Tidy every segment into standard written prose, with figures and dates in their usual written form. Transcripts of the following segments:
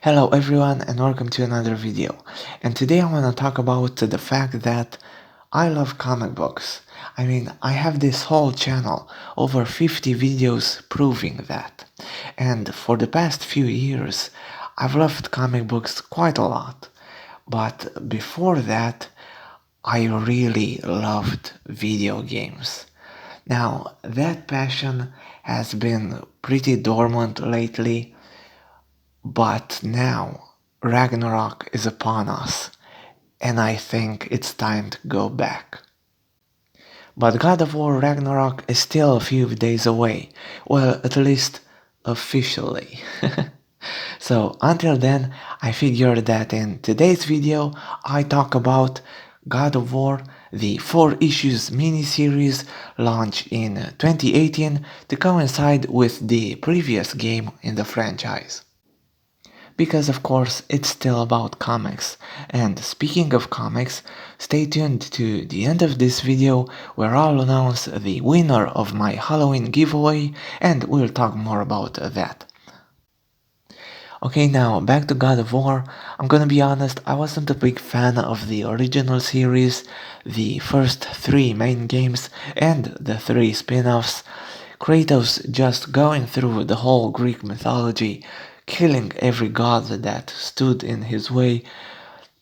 Hello everyone and welcome to another video. And today I want to talk about the fact that I love comic books. I have this whole channel, over 50 videos proving that. And for the past few years, I've loved comic books quite a lot. But before that, I really loved video games. Now, that passion has been pretty dormant lately, but now Ragnarok is upon us, and I think it's time to go back. But God of War Ragnarok is still a few days away, well, at least officially. So until then, I figured that in today's video I talk about God of War, the 4 issues miniseries launched in 2018 to coincide with the previous game in the franchise. Because of course it's still about comics. And speaking of comics, stay tuned to the end of this video where I'll announce the winner of my Halloween giveaway and we'll talk more about that. Okay, now back to God of War. I'm gonna be honest, I wasn't a big fan of the original series, the first 3 main games and the 3 spin-offs. Kratos just going through the whole Greek mythology, killing every god that stood in his way.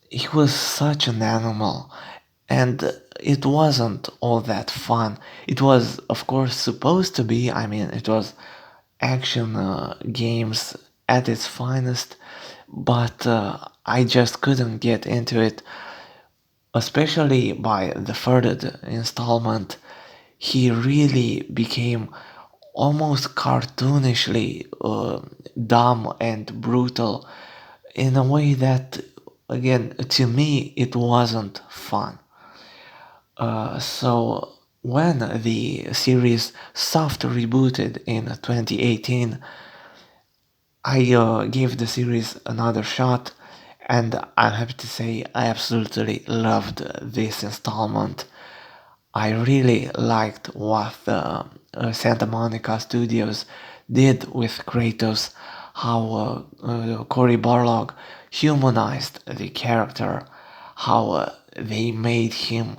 He was such an animal, and it wasn't all that fun. It was, of course, supposed to be. It was action games at its finest, but I just couldn't get into it, especially by the third installment. He really became almost cartoonishly dumb and brutal in a way that, again, to me, it wasn't fun. So when the series soft rebooted in 2018, I gave the series another shot, and I'm happy to say I absolutely loved this installment. I really liked what Santa Monica Studios did with Kratos, how Cory Barlog humanized the character, how they made him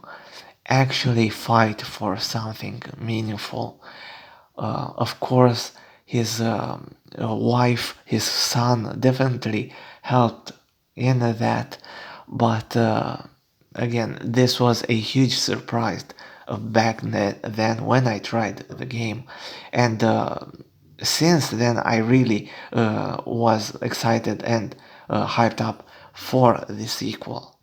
actually fight for something meaningful. Of course, his wife, his son definitely helped in that, but again, this was a huge surprise back then when I tried the game, and since then I really was excited and hyped up for the sequel.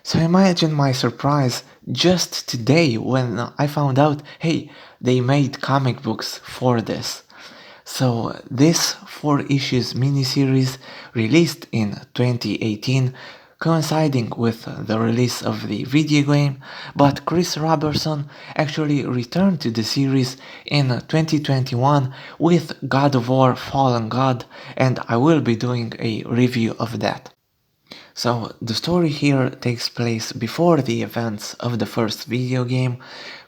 So imagine my surprise just today when I found out, hey, they made comic books for this. So this 4 issues miniseries released in 2018, coinciding with the release of the video game, but Chris Robertson actually returned to the series in 2021 with God of War Fallen God, and I will be doing a review of that. So the story here takes place before the events of the first video game.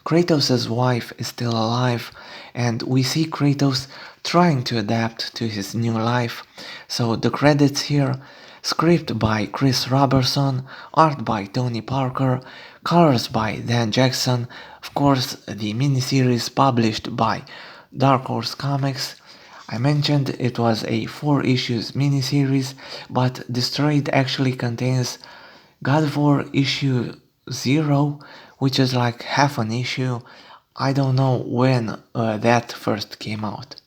Kratos' wife is still alive, and we see Kratos trying to adapt to his new life. So the credits here: script by Chris Robertson, art by Tony Parker, colors by Dan Jackson, of course the miniseries published by Dark Horse Comics. I mentioned it was a 4 issues miniseries, but this trade actually contains God of War issue 0, which is like half an issue. I don't know when that first came out.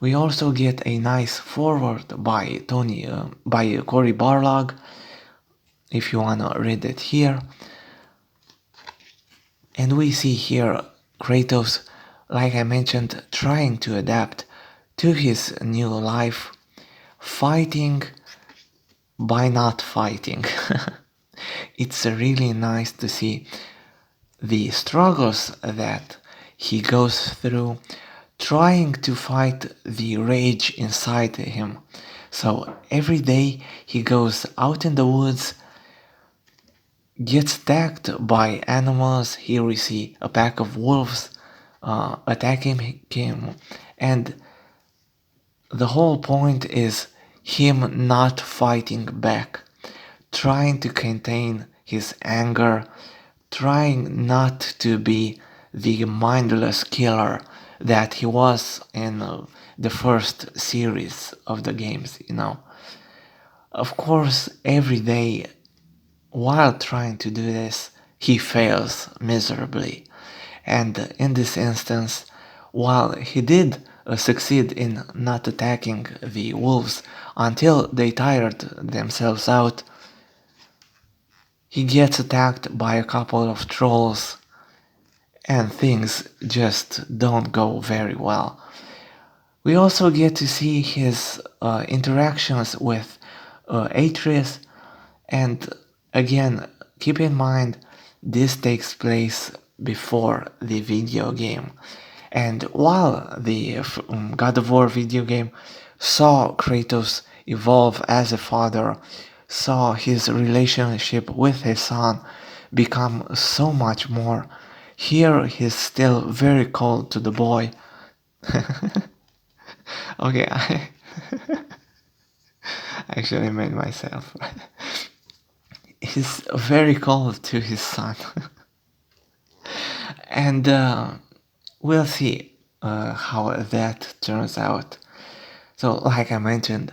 We also get a nice forward by Cory Barlog, if you wanna read it here. And we see here Kratos, like I mentioned, trying to adapt to his new life, fighting by not fighting. It's really nice to see the struggles that he goes through, trying to fight the rage inside him. So every day he goes out in the woods, gets attacked by animals. Here we see a pack of wolves attacking him, and the whole point is him not fighting back, trying to contain his anger, trying not to be the mindless killer that he was in the first series of the games. Of course, every day while trying to do this, he fails miserably. And in this instance, while he did succeed in not attacking the wolves until they tired themselves out, he gets attacked by a couple of trolls and things just don't go very well. We also get to see his interactions with Atreus, and again, keep in mind this takes place before the video game. And while the God of War video game saw Kratos evolve as a father, saw his relationship with his son become so much more, here he's still very cold to the boy. Okay, I actually made myself. He's very cold to his son. And we'll see how that turns out. So, like I mentioned,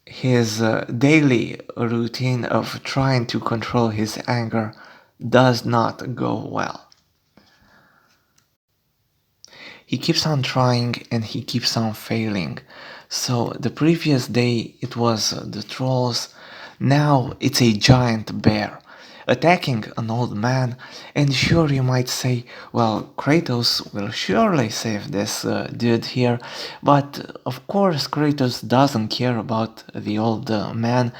his daily routine of trying to control his anger does not go well. He keeps on trying and he keeps on failing. So the previous day it was the trolls, now it's a giant bear attacking an old man, and sure you might say, well, Kratos will surely save this dude here, but of course Kratos doesn't care about the old man,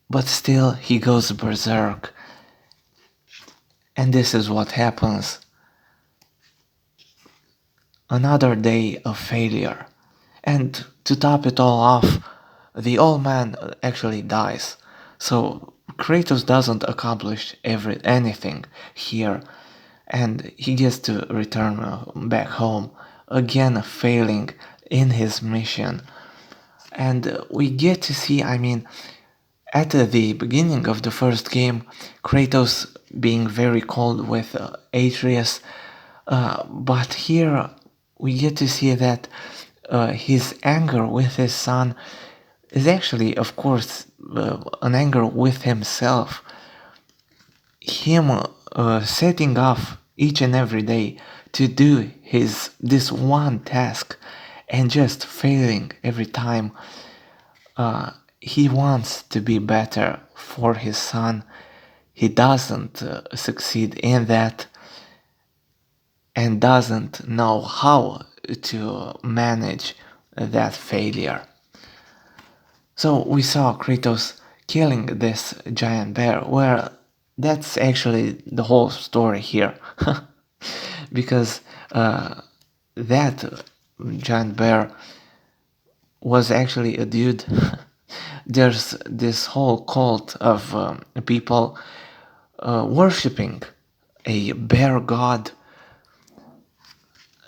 but still he goes berserk. And this is what happens. Another day of failure. And to top it all off, the old man actually dies. So Kratos doesn't accomplish anything here, and he gets to return back home, again failing in his mission. And we get to see, at the beginning of the first game, Kratos being very cold with Atreus, but here we get to see that his anger with his son is actually, of course, an anger with himself. Him setting off each and every day to do this one task and just failing every time. He wants to be better for his son. He doesn't succeed in that and doesn't know how to manage that failure. So we saw Kratos killing this giant bear, where that's actually the whole story here. Because that giant bear was actually a dude. There's this whole cult of people worshipping a bear god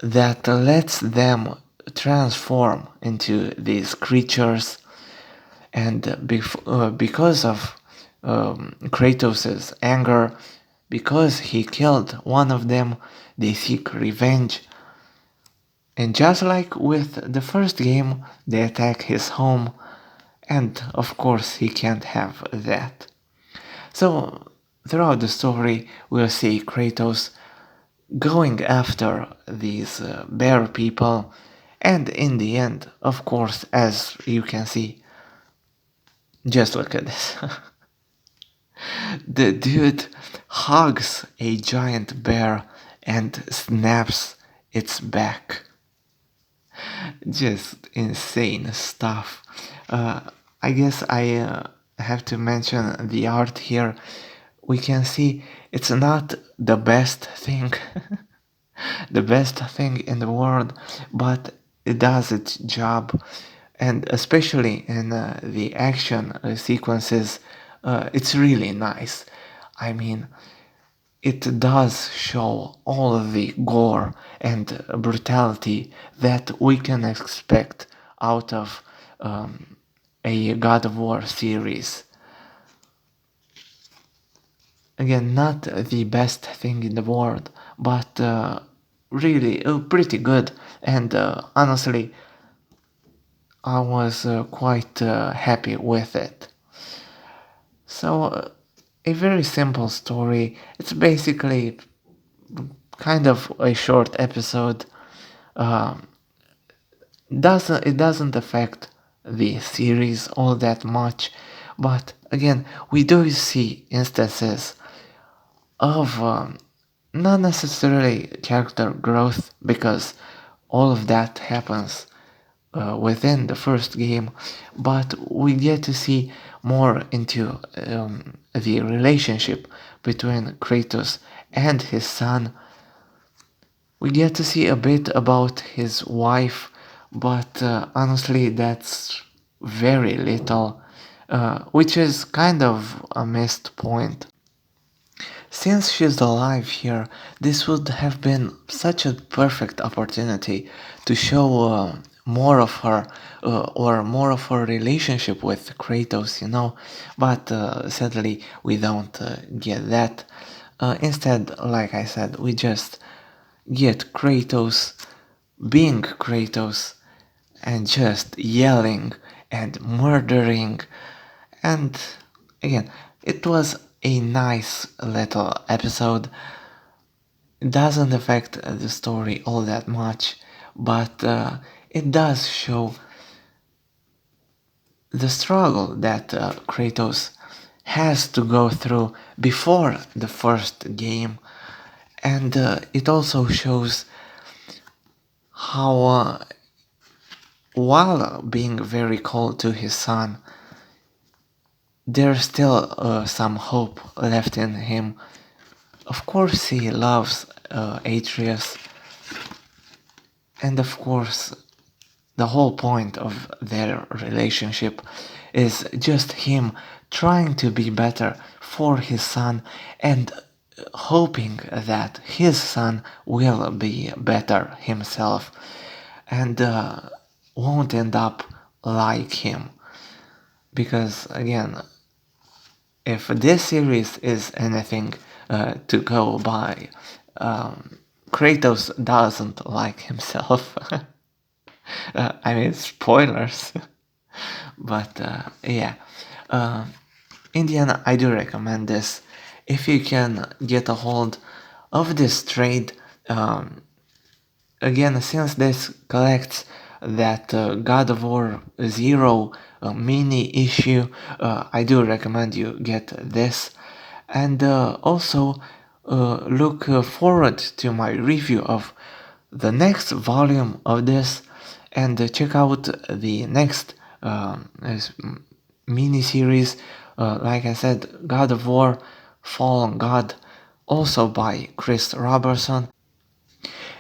that lets them transform into these creatures, and because of Kratos' anger, because he killed one of them, they seek revenge. And just like with the first game, they attack his home, and of course he can't have that. So throughout the story, we'll see Kratos going after these bear people, and in the end, of course, as you can see, just look at this. The dude hugs a giant bear and snaps its back. Just insane stuff. I guess I have to mention the art here. We can see it's not the best thing, the best thing in the world, but it does its job. And especially in the action sequences, it's really nice. I mean, it does show all of the gore and brutality that we can expect out of a God of War series. Again, not the best thing in the world, but really pretty good. And honestly, I was quite happy with it. So, a very simple story. It's basically kind of a short episode. Um, it doesn't affect the series all that much, but again, we do see instances of not necessarily character growth because all of that happens within the first game, but we get to see more into the relationship between Kratos and his son. We get to see a bit about his wife, but honestly, that's very little, which is kind of a missed point. Since she's alive here, this would have been such a perfect opportunity to show more of her or more of her relationship with Kratos, but sadly we don't get that. Instead, like I said, we just get Kratos being Kratos and just yelling and murdering. And again, it was a nice little episode. It doesn't affect the story all that much, but it does show the struggle that Kratos has to go through before the first game, and it also shows how, while being very cold to his son, there's still some hope left in him. Of course, he loves Atreus, and of course, the whole point of their relationship is just him trying to be better for his son and hoping that his son will be better himself and won't end up like him. Because again, if this series is anything to go by, Kratos doesn't like himself. I mean, spoilers. But yeah, uh, in the end, I do recommend this. If you can get a hold of this trade, again, since this collects that God of War Zero mini issue, I do recommend you get this. And also look forward to my review of the next volume of this, and check out the next mini-series, like I said, God of War Fallen God, also by Chris Robertson.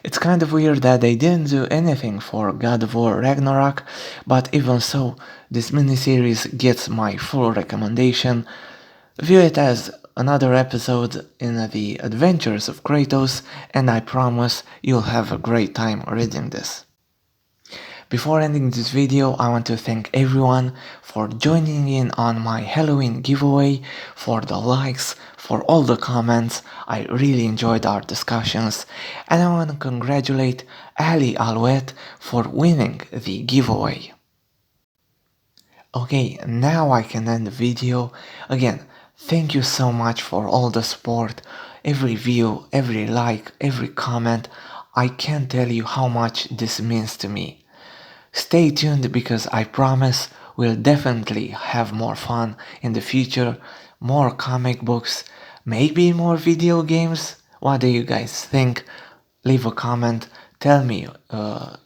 It's kind of weird that they didn't do anything for God of War Ragnarok, but even so, this miniseries gets my full recommendation. View it as another episode in the adventures of Kratos, and I promise you'll have a great time reading this. Before ending this video, I want to thank everyone for joining in on my Halloween giveaway, for the likes, for all the comments. I really enjoyed our discussions, and I want to congratulate Ali Alouette for winning the giveaway. Okay, now I can end the video. Again, thank you so much for all the support, every view, every like, every comment. I can't tell you how much this means to me. Stay tuned because I promise we'll definitely have more fun in the future, more comic books, maybe more video games. What do you guys think? Leave a comment, tell me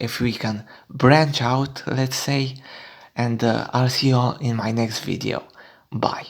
if we can branch out, let's say, and I'll see you all in my next video. Bye.